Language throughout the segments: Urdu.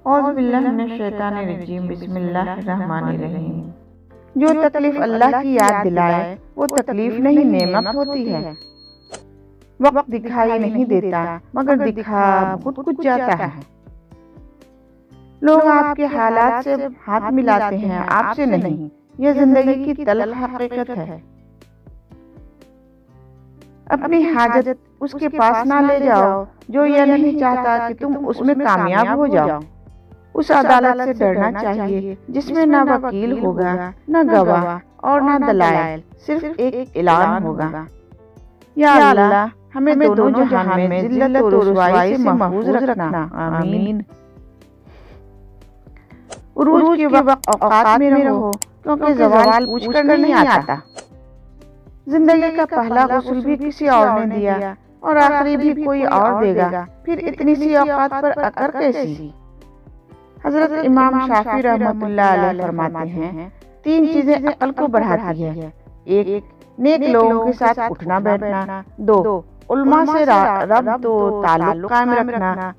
اعوذ باللہ من الشیطان الرجیم، بسم اللہ الرحمن الرحیم۔ جو تکلیف اللہ کی یاد دلائے وہ تکلیف نہیں نعمت ہوتی ہے۔ وقت دکھائی نہیں دیتا مگر دکھا بہت کچھ جاتا ہے۔ لوگ آپ کے حالات سے ہاتھ ملاتے ہیں، آپ سے نہیں۔ یہ زندگی کی تلخ حقیقت ہے۔ اپنی حاجت اس کے پاس نہ لے جاؤ جو یہ نہیں چاہتا کہ تم اس میں کامیاب ہو جاؤ۔ اس عدالت سے ڈرنا چاہیے جس میں نہ وکیل ہوگا، نہ گواہ اور نہ دلائل، صرف ایک اعلان ہوگا۔ یا اللہ ہمیں دونوں جہان میں ذلت و رسوائی سے محفوظ رکھنا، آمین۔ عروج کے وقت اوقات میں رہو کیونکہ زوال پوچھ کر نہیں آتا۔ زندگی کا پہلا غسل بھی کسی اور نے دیا اور آخری بھی کوئی اور دے گا، پھر اتنی سی اوقات پر اکر کیسی؟ حضرت امام شافعی رحمۃ اللہ علیہ فرماتے ہیں، تین چیزیں عقل کو بڑھاتی ہے۔ ایک، نیک لوگوں کے ساتھ اٹھنا بیٹھنا۔ دو، علماء سے ربط و تعلق قائم رکھنا۔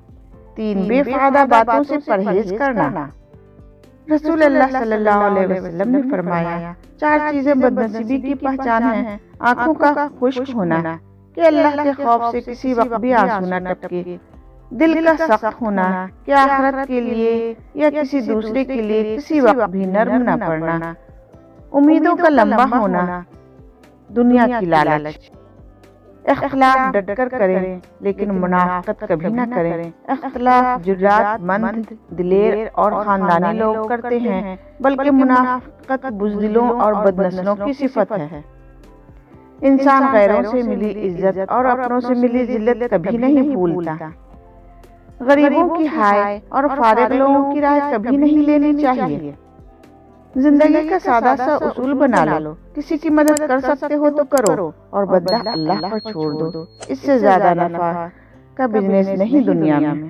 تین، بے فائدہ باتوں سے پرہیز کرنا۔ رسول اللہ صلی اللہ علیہ وسلم نے فرمایا، چار چیزیں بدنصیبی کی پہچان ہیں۔ آنکھوں کا خشک ہونا کہ اللہ کے خوف سے کسی وقت بھی آنسو نہ ٹپکے، دل کا سخت ہونا کہ آخرت کے لیے یا کسی دوسرے کے لیے کسی وقت بھی نرم نہ پڑنا، امیدوں کا لمبا ہونا، دنیا کی لالچ۔ اختلاف ڈٹ کر کریں لیکن منافقت کبھی نہ کریں۔ اختلاف جرات مند، دلیر اور خاندانی لوگ کرتے ہیں، بلکہ منافقت بزدلوں اور بدنسلوں کی صفت ہے۔ انسان غیروں سے ملی عزت اور اپنوں سے ملی ذلت کبھی نہیں بھولتا۔ غریبوں کی ہائے اور فارغ لوگوں کی رائے کبھی نہیں لینی چاہیے۔ زندگی کا سادہ سا اصول بنا لو، کسی کی مدد کر سکتے ہو تو کرو اور بدلہ اللہ پر چھوڑ دو۔ اس سے زیادہ نفع کا بزنس نہیں دنیا میں۔